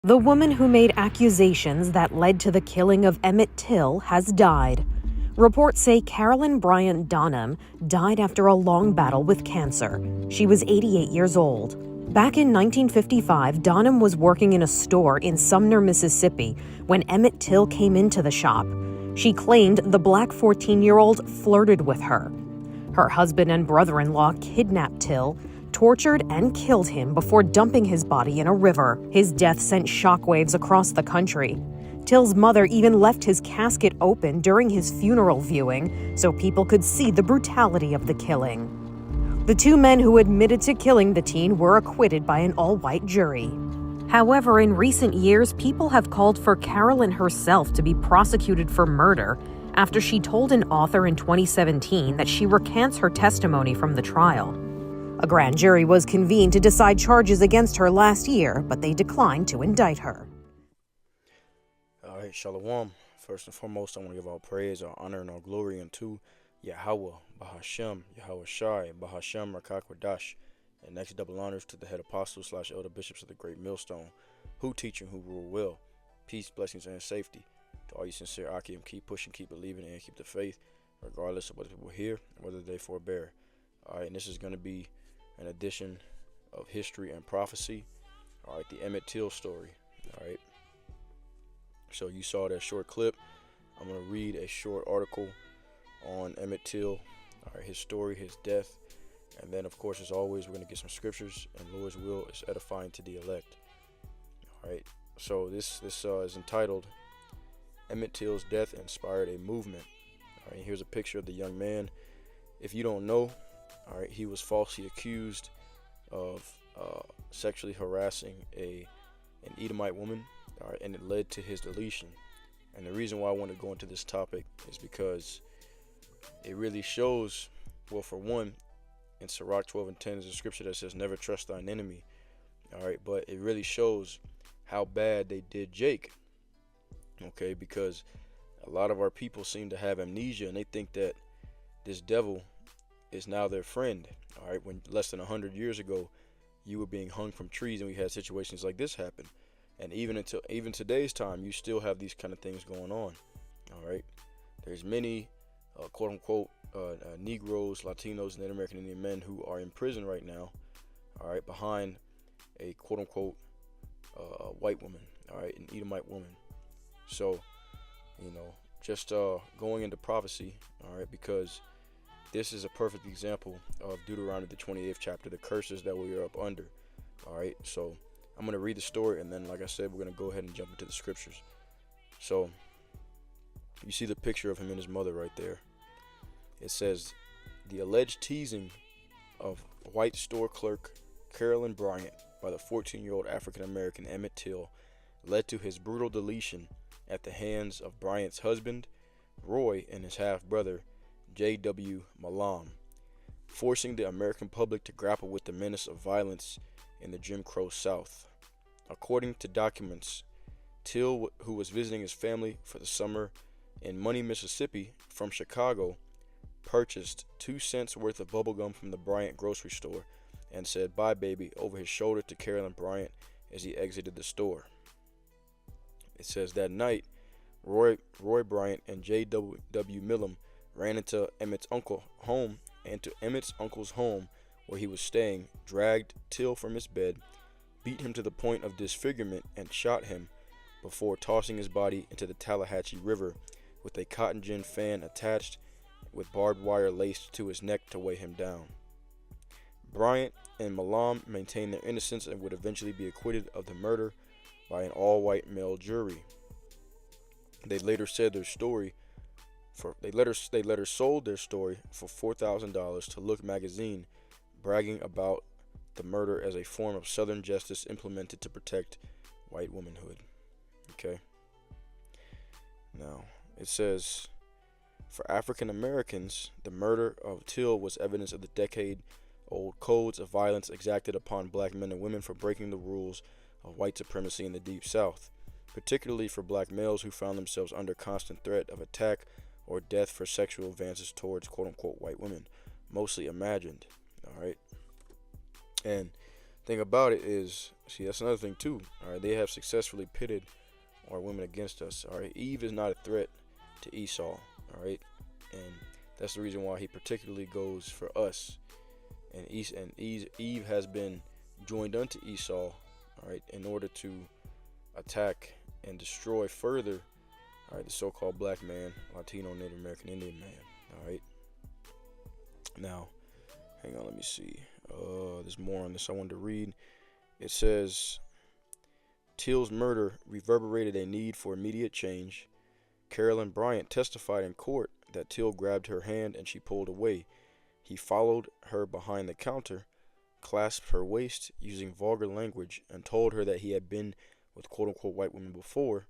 The woman who made accusations that led to the killing of Emmett Till has died. Reports say Carolyn Bryant Donham died after a long battle with cancer. She was 88 years old. Back in 1955, Donham was working in a store in Sumner, Mississippi, when Emmett Till came into the shop. She claimed the black 14-year-old flirted with her. Her husband and brother-in-law kidnapped Till, tortured and killed him before dumping his body in a river. His death sent shockwaves across the country. Till's mother even left his casket open during his funeral viewing so people could see the brutality of the killing. The two men who admitted to killing the teen were acquitted by an all-white jury. However, in recent years, people have called for Carolyn herself to be prosecuted for murder after she told an author in 2017 that she recants her testimony from the trial. A grand jury was convened to decide charges against her last year, but they declined to indict her. All right, Shalom. First and foremost, I want to give all praise, all honor, and all glory unto Yahweh, Bahashem, Yahweh Shai, Bahashem, Rakakwadash, and next double honors to the head apostles / elder bishops of the Great Millstone, who teach and who rule well. Peace, blessings, and safety. To all you sincere Akim, keep pushing, keep believing, and keep the faith, regardless of whether people hear or whether they forbear. All right, and this is going to be an edition of history and prophecy. All right, the Emmett Till story. All right. So you saw that short clip. I'm going to read a short article on Emmett Till, all right, his story, his death, and then, of course, as always, we're going to get some scriptures, and Lord's will is edifying to the elect. All right. So this is entitled Emmett Till's Death Inspired a Movement. All right, here's a picture of the young man. If you don't know, all right, he was falsely accused of sexually harassing an Edomite woman, all right, and it led to his deletion. And the reason why I want to go into this topic is because it really shows, well, for one, in Sirach 12:10 is a scripture that says, never trust thine enemy, all right, but it really shows how bad they did Jake, okay, because a lot of our people seem to have amnesia, and they think that this devil is now their friend. All right, when less than 100 years ago you were being hung from trees and we had situations like this happen, and even today's time you still have these kind of things going on. All right, there's many quote unquote Negroes, Latinos, and Native American Indian men who are in prison right now, all right, behind a quote unquote white woman, all right, an Edomite woman. So, you know, just going into prophecy, all right, because this is a perfect example of Deuteronomy, the 28th chapter, the curses that we are up under. All right, so I'm going to read the story, and then, like I said, we're going to go ahead and jump into the scriptures. So you see the picture of him and his mother right there. It says, the alleged teasing of white store clerk Carolyn Bryant by the 14-year-old African-American Emmett Till led to his brutal deletion at the hands of Bryant's husband, Roy, and his half-brother, J.W. Malam, forcing the American public to grapple with the menace of violence in the Jim Crow South. According to documents, Till, who was visiting his family for the summer in Money, Mississippi, from Chicago, purchased 2 cents worth of bubblegum from the Bryant grocery store and said "bye baby" over his shoulder to Carolyn Bryant as he exited the store. It says that night, Roy Bryant and J.W. Millam ran into Emmett's uncle's home where he was staying, dragged Till from his bed, beat him to the point of disfigurement, and shot him before tossing his body into the Tallahatchie River with a cotton gin fan attached with barbed wire laced to his neck to weigh him down. Bryant and Malam maintained their innocence and would eventually be acquitted of the murder by an all-white male jury. They later sold their story for $4,000 to Look magazine, bragging about the murder as a form of Southern justice implemented to protect white womanhood. Okay. Now, it says, for African Americans, the murder of Till was evidence of the decade-old codes of violence exacted upon black men and women for breaking the rules of white supremacy in the Deep South, particularly for black males who found themselves under constant threat of attack or death for sexual advances towards quote unquote white women, mostly imagined. All right. And thing about it is, see, that's another thing too. All right, they have successfully pitted our women against us. All right, Eve is not a threat to Esau. All right, and that's the reason why he particularly goes for us. And Eve has been joined unto Esau. All right, in order to attack and destroy further. All right, the so-called black man, Latino, Native American, Indian man. All right. Now, hang on, let me see. There's more on this I wanted to read. It says, Till's murder reverberated a need for immediate change. Carolyn Bryant testified in court that Till grabbed her hand and she pulled away. He followed her behind the counter, clasped her waist using vulgar language, and told her that he had been with quote-unquote white women before.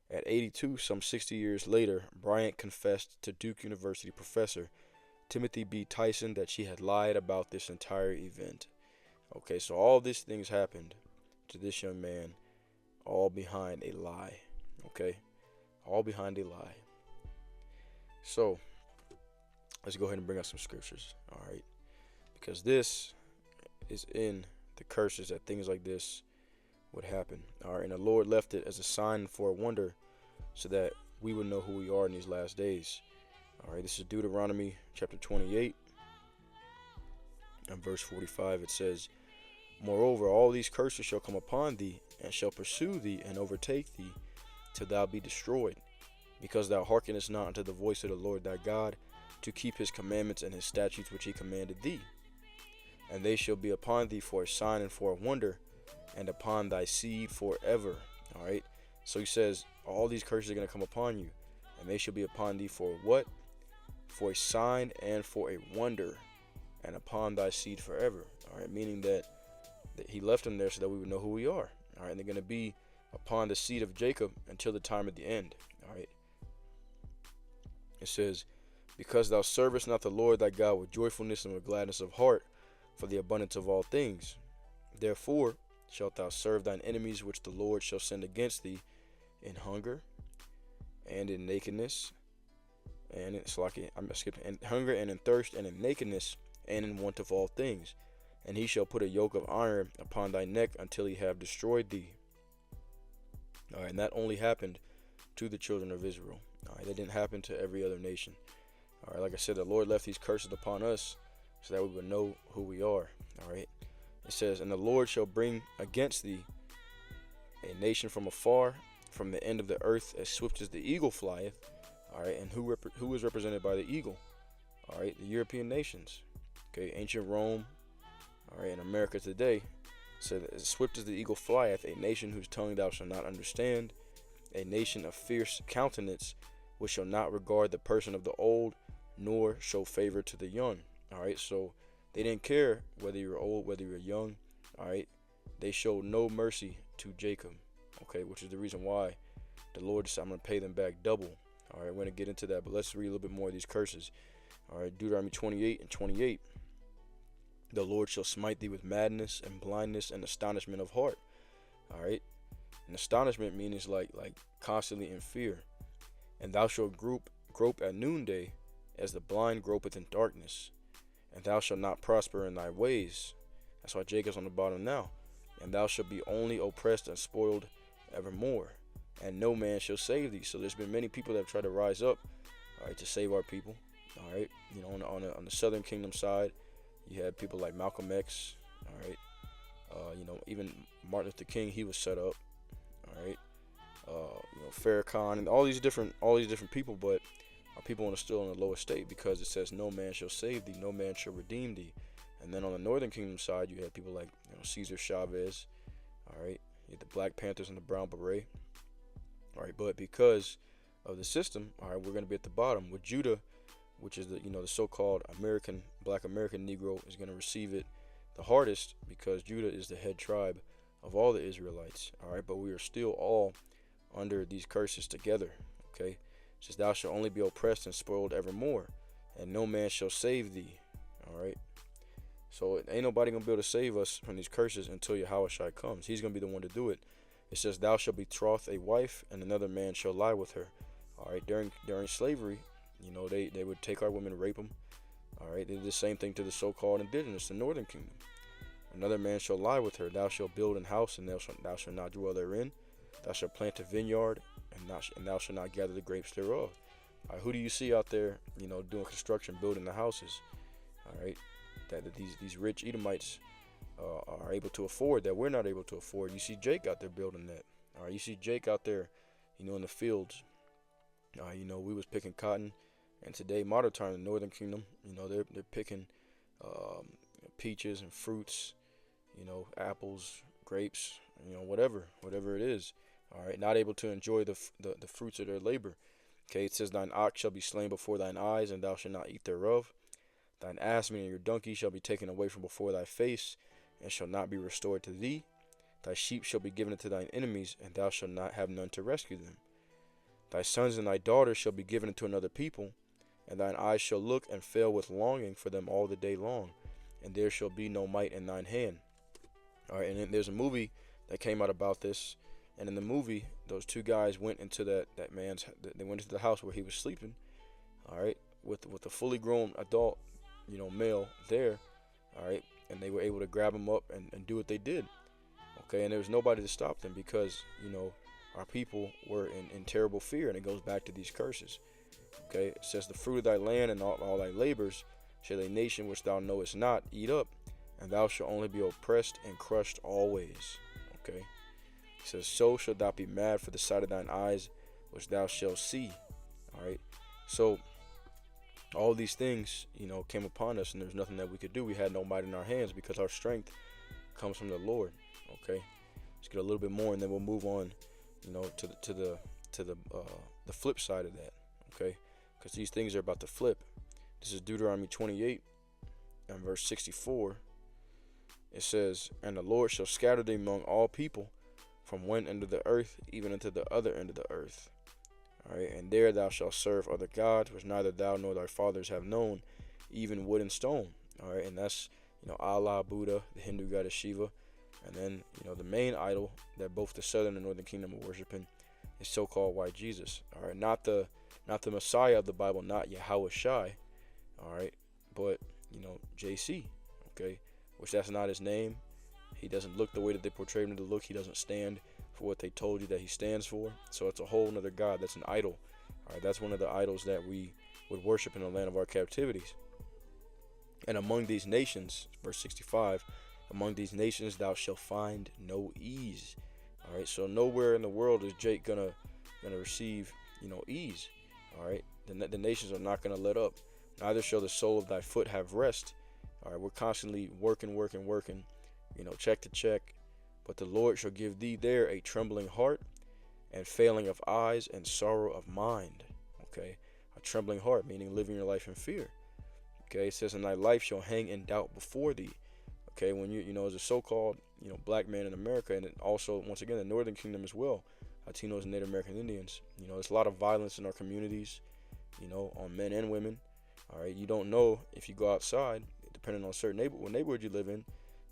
At 82, some 60 years later, Bryant confessed to Duke University professor Timothy B. Tyson that she had lied about this entire event. Okay, so all these things happened to this young man, all behind a lie. Okay, all behind a lie. So, let's go ahead and bring out some scriptures. All right, because this is in the curses that things like this would happen. All right, and the Lord left it as a sign for a wonder so that we would know who we are in these last days. All right, this is Deuteronomy chapter 28 and verse 45. It says, Moreover, all these curses shall come upon thee, and shall pursue thee, and overtake thee, till thou be destroyed, because thou hearkenest not unto the voice of the Lord thy God, to keep his commandments and his statutes which he commanded thee. And they shall be upon thee for a sign and for a wonder, and upon thy seed forever. All right, so he says, all these curses are going to come upon you, and they shall be upon thee for what? For a sign and for a wonder, and upon thy seed forever. All right, meaning that he left them there so that we would know who we are. All right, and they're going to be upon the seed of Jacob until the time of the end. All right, it says, because thou servest not the Lord thy God with joyfulness and with gladness of heart, for the abundance of all things. Therefore shalt thou serve thine enemies, which the Lord shall send against thee, in hunger and in nakedness, and in hunger and in thirst and in nakedness and in want of all things. And he shall put a yoke of iron upon thy neck until he have destroyed thee. All right, and that only happened to the children of Israel. All right, that didn't happen to every other nation. All right, like I said, the Lord left these curses upon us so that we would know who we are. All right, it says, and the Lord shall bring against thee a nation from afar, from the end of the earth, as swift as the eagle flieth. All right, and who is represented by the eagle? All right, the European nations. Okay, ancient Rome. All right, in America today, said, as swift as the eagle flieth, a nation whose tongue thou shalt not understand, a nation of fierce countenance, which shall not regard the person of the old, nor show favor to the young. All right, so they didn't care whether you're old, whether you're young. All right, they showed no mercy to Jacob. Okay, which is the reason why the Lord said, I'm going to pay them back double. All right, we're going to get into that, but let's read a little bit more of these curses. All right, Deuteronomy 28 and 28. The Lord shall smite thee with madness and blindness and astonishment of heart. All right, and astonishment means like constantly in fear. And thou shalt grope at noonday, as the blind gropeth in darkness. And thou shalt not prosper in thy ways. That's why Jacob's on the bottom now. And thou shalt be only oppressed and spoiled evermore, and no man shall save thee. So there's been many people that have tried to rise up, all right, to save our people. All right, you know, on the Southern Kingdom side, you had people like Malcolm X. All right, you know, even Martin Luther King, he was set up. All right, you know, Farrakhan and all these different people, but our people are still in the lowest state because it says no man shall save thee, no man shall redeem thee. And then on the Northern Kingdom side, you had people like, you know, Cesar Chavez. All right, you had the Black Panthers and the Brown Beret. All right, but because of the system, all right, we're going to be at the bottom with Judah, which is the, you know, the so-called Black American Negro is going to receive it the hardest because Judah is the head tribe of all the Israelites. All right, but we are still all under these curses together. Okay, it says, thou shalt only be oppressed and spoiled evermore, and no man shall save thee. All right. So ain't nobody going to be able to save us from these curses until Yahushua comes. He's going to be the one to do it. It says, thou shalt betroth a wife, and another man shall lie with her. All right, during slavery, They would take our women, rape them. All right, they did the same thing to the so-called indigenous, the northern kingdom. Another man shall lie with her. Thou shalt build an house, and thou shalt not dwell therein. Thou shalt plant a vineyard, and thou shalt not gather the grapes thereof. All right, who do you see out there, doing construction, building the houses? All right, that these rich Edomites are able to afford that we're not able to afford. You see Jake out there building that. All right, you see Jake out there, in the fields. We was picking cotton, and today, modern time, the Northern Kingdom, they're picking peaches and fruits, apples, grapes, whatever it is. All right, not able to enjoy the fruits of their labor. Okay, it says, thine ox shall be slain before thine eyes, and thou shalt not eat thereof. Thine ass, meaning your donkey, shall be taken away from before thy face, and shall not be restored to thee. Thy sheep shall be given unto thine enemies, and thou shalt not have none to rescue them. Thy sons and thy daughters shall be given unto another people, and thine eyes shall look and fail with longing for them all the day long, and there shall be no might in thine hand. All right, and then there's a movie that came out about this, and in the movie, those two guys went into they went into the house where he was sleeping, all right, with a fully grown adult, male there, all right, and they were able to grab him up and do what they did, okay, and there was nobody to stop them because, our people were in terrible fear, and it goes back to these curses, okay. It says, the fruit of thy land and all thy labors shall a nation which thou knowest not eat up, and thou shalt only be oppressed and crushed always, okay. It says, so shalt thou be mad for the sight of thine eyes, which thou shalt see. All right. So all these things, came upon us, and there's nothing that we could do. We had no might in our hands because our strength comes from the Lord. Okay. Let's get a little bit more, and then we'll move on, to the flip side of that. Okay. Because these things are about to flip. This is Deuteronomy 28 and verse 64. It says, and the Lord shall scatter thee among all people, from one end of the earth even unto the other end of the earth. All right, and there thou shalt serve other gods, which neither thou nor thy fathers have known, even wood and stone. All right, and that's, Allah, Buddha, the Hindu goddess Shiva, and then, the main idol that both the southern and northern kingdom are worshiping is so-called white Jesus. All right, not the Messiah of the Bible, not Yahweh Shai. All right, but JC. Okay, which that's not his name. He doesn't look the way that they portray him to look. He doesn't stand for what they told you that he stands for. So it's a whole nother God. That's an idol. All right, that's one of the idols that we would worship in the land of our captivities. And among these nations, verse 65, among these nations thou shalt find no ease. All right, so nowhere in the world is Jake gonna receive ease. All right, the nations are not gonna let up. Neither shall the sole of thy foot have rest. All right, we're constantly working, check to check. But the Lord shall give thee there a trembling heart, and failing of eyes, and sorrow of mind. Okay, a trembling heart, meaning living your life in fear. Okay, it says, and thy life shall hang in doubt before thee. Okay, when you as a so-called black man in America, and also once again the Northern Kingdom as well, Latinos and Native American Indians. There's a lot of violence in our communities. On men and women. All right, you don't know if you go outside, depending on certain neighborhood you live in.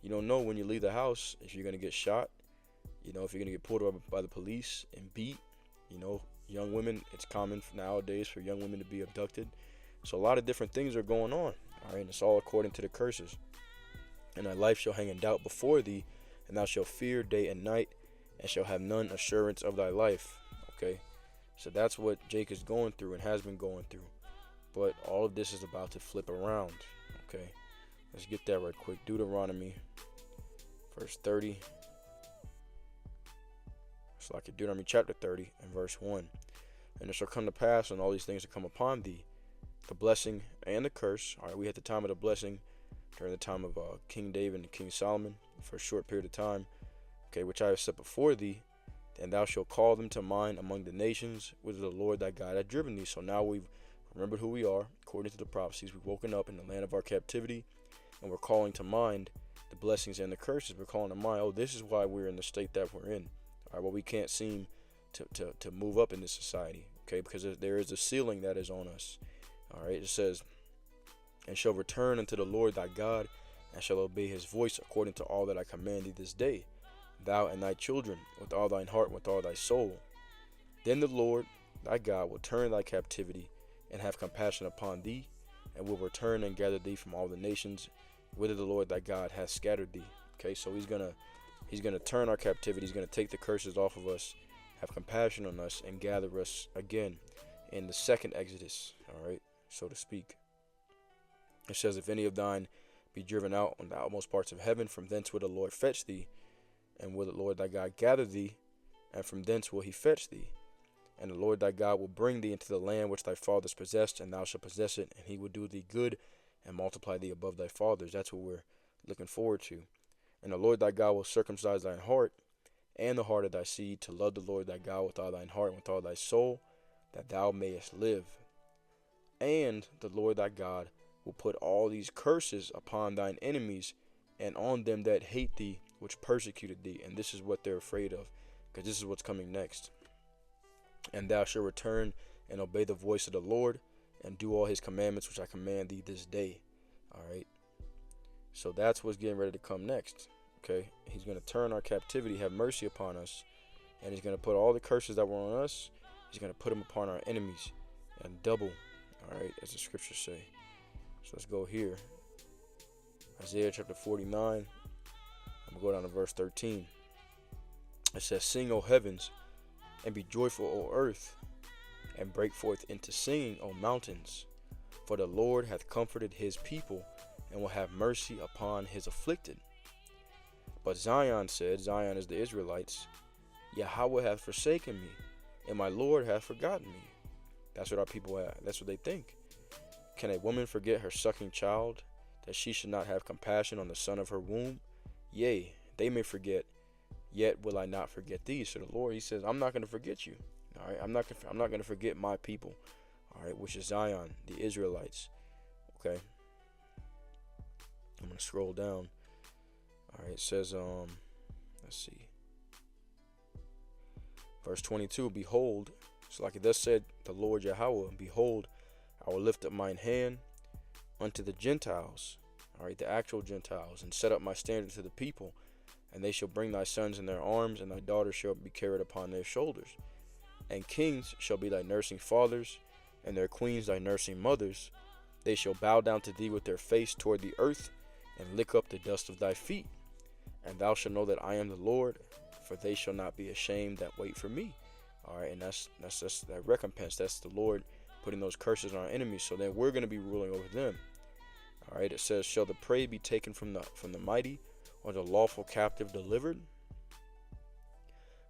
You don't know when you leave the house if you're gonna get shot. If you're gonna get pulled over by the police and beat. Young women. It's common nowadays for young women to be abducted. So a lot of different things are going on. All right, and it's all according to the curses. And thy life shall hang in doubt before thee, and thou shalt fear day and night, and shall have none assurance of thy life. Okay, so that's what Jake is going through and has been going through. But all of this is about to flip around. Okay, let's get that right quick. Deuteronomy, verse 30. It's like Deuteronomy chapter 30 and verse 1. And it shall come to pass when all these things that come upon thee, the blessing and the curse. All right, we had the time of the blessing during the time of King David and King Solomon for a short period of time. Okay, which I have set before thee, and thou shalt call them to mind among the nations, whither the Lord thy God hath driven thee. So now we've remembered who we are, according to the prophecies. We've woken up in the land of our captivity, and we're calling to mind the blessings and the curses. We're calling to mind, oh, this is why we're in the state that we're in. All right, well, we can't seem to move up in this society, okay, because there is a ceiling that is on us. All right, it says, and shall return unto the Lord thy God, and shall obey his voice according to all that I command thee this day, thou and thy children, with all thine heart and with all thy soul. Then the Lord thy God will turn thy captivity and have compassion upon thee, and will return and gather thee from all the nations whither the Lord thy God hath scattered thee. Okay, so he's gonna turn our captivity. He's gonna take the curses off of us, have compassion on us, and gather us again in the second Exodus. All right, so to speak. It says, if any of thine be driven out on the outmost parts of heaven, from thence will the Lord fetch thee, and will the Lord thy God gather thee, and from thence will he fetch thee. And the Lord thy God will bring thee into the land which thy fathers possessed, and thou shalt possess it, and he will do thee good and multiply thee above thy fathers. That's what we're looking forward to. And the Lord thy God will circumcise thine heart and the heart of thy seed, to love the Lord thy God with all thine heart and with all thy soul, that thou mayest live. And the Lord thy God will put all these curses upon thine enemies and on them that hate thee, which persecuted thee. And this is what they're afraid of, because this is what's coming next. And thou shalt return and obey the voice of the Lord, and do all his commandments which I command thee this day. All right. So that's what's getting ready to come next. Okay. He's going to turn our captivity, have mercy upon us, and he's going to put all the curses that were on us, he's going to put them upon our enemies, and double. All right, as the scriptures say. So let's go here. Isaiah chapter 49. I'm going to go down to verse 13. It says, sing, O heavens, and be joyful, O earth, and break forth into singing, O mountains. For the Lord hath comforted his people, and will have mercy upon his afflicted. But Zion said, Zion is the Israelites, Yahweh hath forsaken me, and my Lord hath forgotten me. That's what our people have. That's what they think. Can a woman forget her sucking child, that she should not have compassion on the son of her womb? Yea, they may forget, yet will I not forget thee. So the Lord, he says, I'm not going to forget you. All right, I'm not going to forget my people. All right, which is Zion, the Israelites. Okay. I'm going to scroll down. All right, it says, let's see. Verse 22, behold, so like it thus said the Lord Yahweh, behold, I will lift up mine hand unto the Gentiles, all right, the actual Gentiles, and set up my standard to the people, and they shall bring thy sons in their arms, and thy daughters shall be carried upon their shoulders. And kings shall be thy nursing fathers, and their queens thy nursing mothers. They shall bow down to thee with their face toward the earth, and lick up the dust of thy feet. And thou shalt know that I am the Lord, for they shall not be ashamed that wait for me. All right, and that's that recompense. That's the Lord putting those curses on our enemies, so then we're going to be ruling over them. All right, it says, shall the prey be taken from the mighty, or the lawful captive delivered?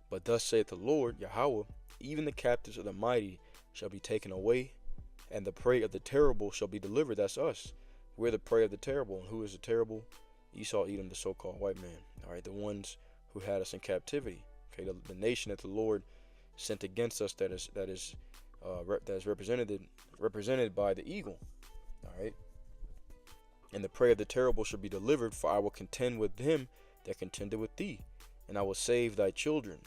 But thus saith the Lord Yahweh, even the captives of the mighty shall be taken away, and the prey of the terrible shall be delivered. That's us. We're the prey of the terrible. And who is the terrible? Esau, Edom, the so-called white man. All right, the ones who had us in captivity. Okay, the nation that the Lord sent against us, that is represented by the eagle. All right, and the prey of the terrible shall be delivered, for I will contend with him that contended with thee, and I will save thy children,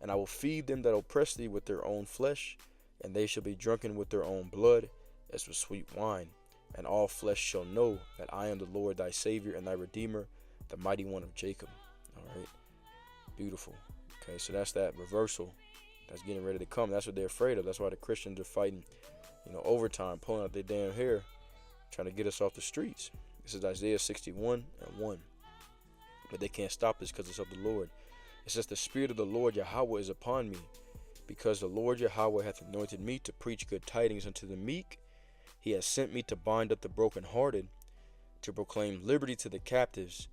and I will feed them that oppress thee with their own flesh, and they shall be drunken with their own blood, as with sweet wine. And all flesh shall know that I am the Lord thy Savior and thy Redeemer, the mighty one of Jacob. All right, beautiful. Okay, so that's that reversal that's getting ready to come. That's what they're afraid of. That's why the Christians are fighting, overtime, pulling out their damn hair, trying to get us off the streets. This is Isaiah 61:1. But they can't stop this because it's of the Lord. It says, the Spirit of the Lord Yahweh is upon me, because the Lord Yahweh hath anointed me to preach good tidings unto the meek. He has sent me to bind up the brokenhearted, to proclaim liberty to the captives,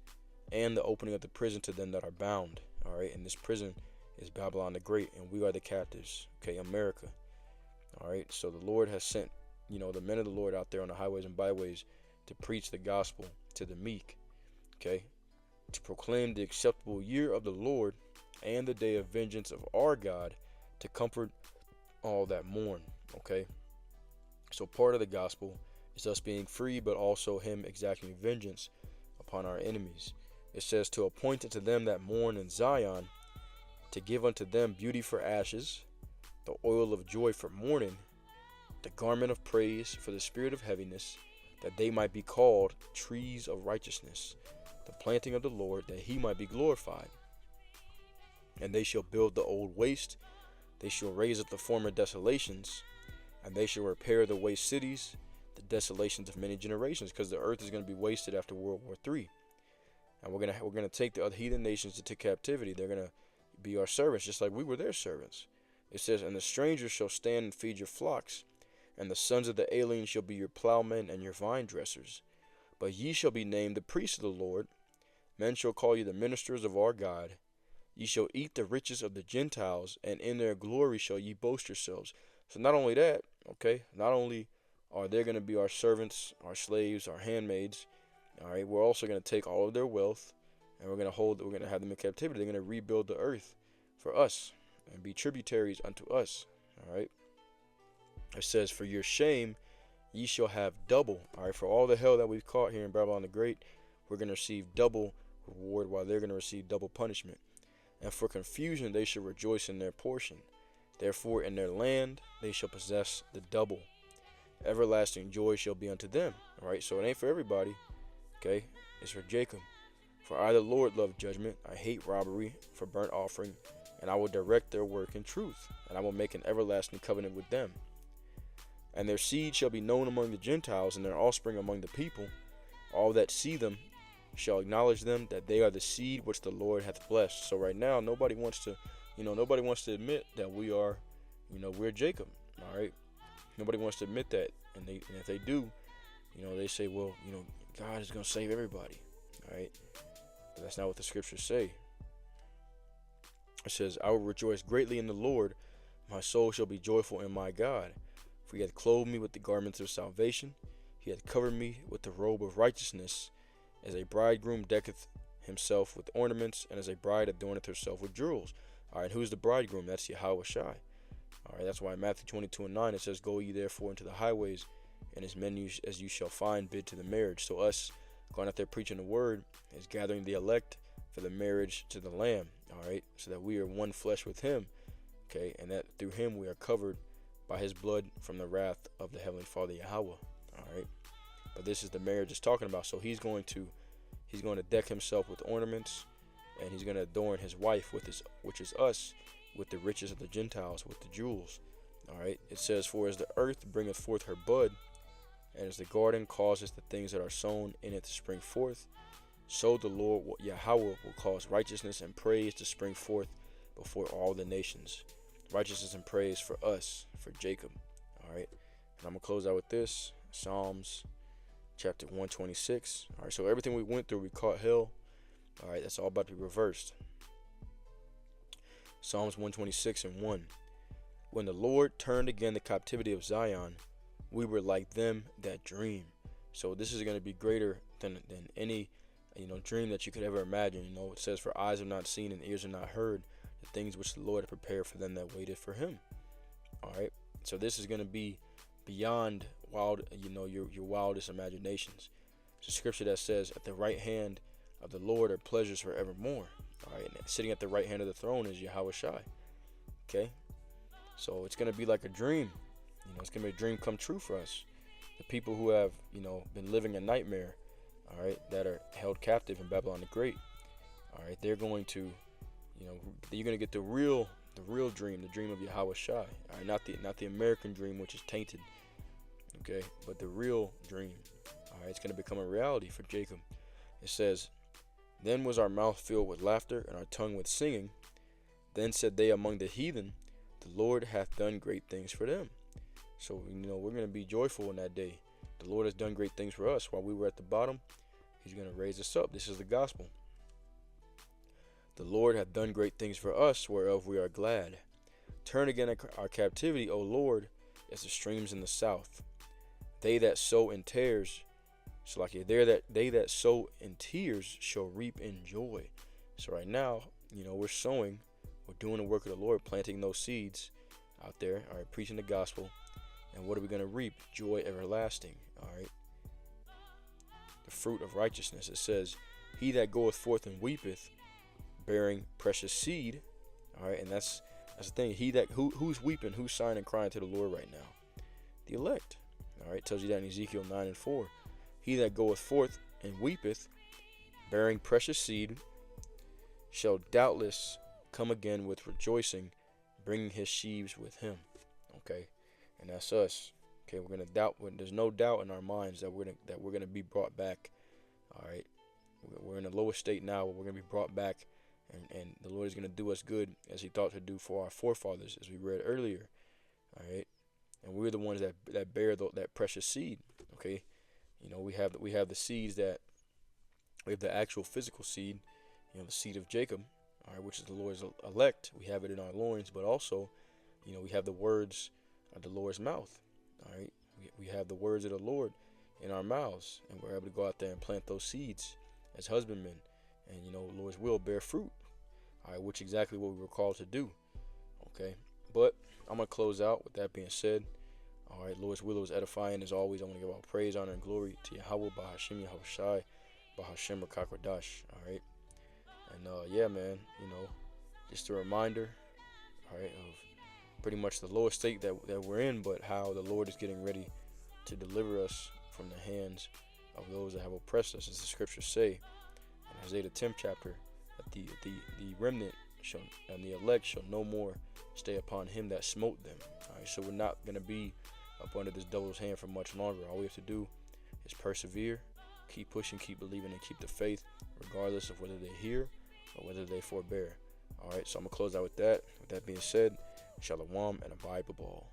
and the opening of the prison to them that are bound. All right, and this prison is Babylon the Great, and we are the captives. Okay, America. All right, so the Lord has sent, the men of the Lord out there on the highways and byways to preach the gospel to the meek. Okay, to proclaim the acceptable year of the Lord and the day of vengeance of our God, to comfort all that mourn. Okay. So part of the gospel is us being free, but also him exacting vengeance upon our enemies. It says, to appoint unto them that mourn in Zion, to give unto them beauty for ashes, the oil of joy for mourning, the garment of praise for the spirit of heaviness, that they might be called trees of righteousness, the planting of the Lord, that he might be glorified. And they shall build the old waste, they shall raise up the former desolations, And they shall repair the waste cities, the desolations of many generations, because the earth is going to be wasted after World War III. And we're gonna take the other heathen nations into captivity. They're gonna be our servants, just like we were their servants. It says, and the strangers shall stand and feed your flocks, and the sons of the aliens shall be your plowmen and your vine dressers. But ye shall be named the priests of the Lord. Men shall call you the ministers of our God. Ye shall eat the riches of the Gentiles, and in their glory shall ye boast yourselves. So not only that, okay, not only are they going to be our servants, our slaves, our handmaids, all right, we're also going to take all of their wealth, and we're going to have them in captivity. They're going to rebuild the earth for us and be tributaries unto us, all right. It says, for your shame ye shall have double, all right, for all the hell that we've caught here in Babylon the Great, we're going to receive double reward, while they're going to receive double punishment. And for confusion they shall rejoice in their portion. Therefore in their land they shall possess the double. Everlasting joy shall be unto them. All right, so it ain't for everybody. Okay, it's for Jacob. For I, the Lord, love judgment. I hate robbery for burnt offering, and I will direct their work in truth, and I will make an everlasting covenant with them. And their seed shall be known among the Gentiles, and their offspring among the people. All that see them shall acknowledge them, that they are the seed which the Lord hath blessed. So right now, nobody wants to admit that we are, we're Jacob. All right, nobody wants to admit that, and if they do, they say, well, God is going to save everybody. All right, but that's not what the scriptures say. It says, I will rejoice greatly in the Lord. My soul shall be joyful in my God. For he hath clothed me with the garments of salvation. He hath covered me with the robe of righteousness. As a bridegroom decketh himself with ornaments, and as a bride adorneth herself with jewels. All right, who's the bridegroom? That's Yahweh Shai. All right, that's why in Matthew 22:9 it says, go ye therefore into the highways, and as many as you shall find, bid to the marriage. So us going out there preaching the word is gathering the elect for the marriage to the Lamb. All right, so that we are one flesh with him. Okay, and that through him we are covered by his blood from the wrath of the Heavenly Father Yahweh. All right. But this is the marriage it's talking about. So he's going to deck himself with ornaments, and he's going to adorn his wife which is us, with the riches of the Gentiles, with the jewels. All right. It says, for as the earth bringeth forth her bud, and as the garden causes the things that are sown in it to spring forth, so the Lord Yahweh will cause righteousness and praise to spring forth before all the nations. Righteousness and praise for us, for Jacob. All right. And I'm going to close out with this. Psalms chapter 126. All right, so everything we went through, we caught hell. All right, that's all about to be reversed. Psalms 126:1. When the Lord turned again the captivity of Zion, we were like them that dream. So this is going to be greater than any dream that you could ever imagine. It says, for eyes have not seen and ears have not heard the things which the Lord had prepared for them that waited for him. All right, so this is going to be beyond wild, your wildest imaginations. It's a scripture that says, at the right hand of the Lord are pleasures forevermore. All right, and sitting at the right hand of the throne is Yahweh Shai. Okay, so it's going to be like a dream. It's going to be a dream come true for us. The people who have, been living a nightmare, all right, that are held captive in Babylon the Great, all right, they're going to, you're going to get the real dream, the dream of Yahweh Shai. All right, not the American dream, which is tainted. Okay, but the real dream. All right, it's going to become a reality for Jacob. It says, then was our mouth filled with laughter and our tongue with singing. Then said they among the heathen, the Lord hath done great things for them. So, we're going to be joyful in that day. The Lord has done great things for us. While we were at the bottom, he's going to raise us up. This is the gospel. The Lord hath done great things for us, whereof we are glad. Turn again our captivity, O Lord, as the streams in the south. They that sow in tears, they that sow in tears shall reap in joy. So right now, we're sowing, we're doing the work of the Lord, planting those seeds out there, all right, preaching the gospel. And what are we going to reap? Joy everlasting, all right? The fruit of righteousness. It says, he that goeth forth and weepeth, bearing precious seed, all right, and that's the thing. Who's weeping, who's sighing and crying to the Lord right now? The elect. All right, it tells you that in Ezekiel 9:4. He that goeth forth and weepeth, bearing precious seed, shall doubtless come again with rejoicing, bringing his sheaves with him. Okay, and that's us. Okay, we're gonna doubt. There's no doubt in our minds that we're gonna be brought back. All right, we're in the lowest state now, but we're gonna be brought back, and the Lord is gonna do us good as He thought to do for our forefathers, as we read earlier. All right, and we're the ones that bear that precious seed. Okay, we have the seeds that we have the actual physical seed, the seed of Jacob, all right, which is the Lord's elect. We have it in our loins, but also, we have the words of the Lord's mouth. All right, we have the words of the Lord in our mouths, and we're able to go out there and plant those seeds as husbandmen, and the Lord's will bear fruit. All right, which is exactly what we were called to do. Okay, but I'm gonna close out with that being said. All right, Lord's will was edifying as always. I want to give all praise, honor, and glory to Yahweh, Bahashim, Yahweh Shai, Bahashim, Rakakwadash. All right, and yeah, man, just a reminder, all right, of pretty much the lowest state that we're in, but how the Lord is getting ready to deliver us from the hands of those that have oppressed us, as the scriptures say in Isaiah the 10th chapter, that the remnant and the elect shall no more stay upon him that smote them. All right, so we're not gonna be up under this devil's hand for much longer. All we have to do is persevere, keep pushing, keep believing, and keep the faith, regardless of whether they hear or whether they forbear. All right, so I'm gonna close out with that. With that being said, Shalom and a Bible ball.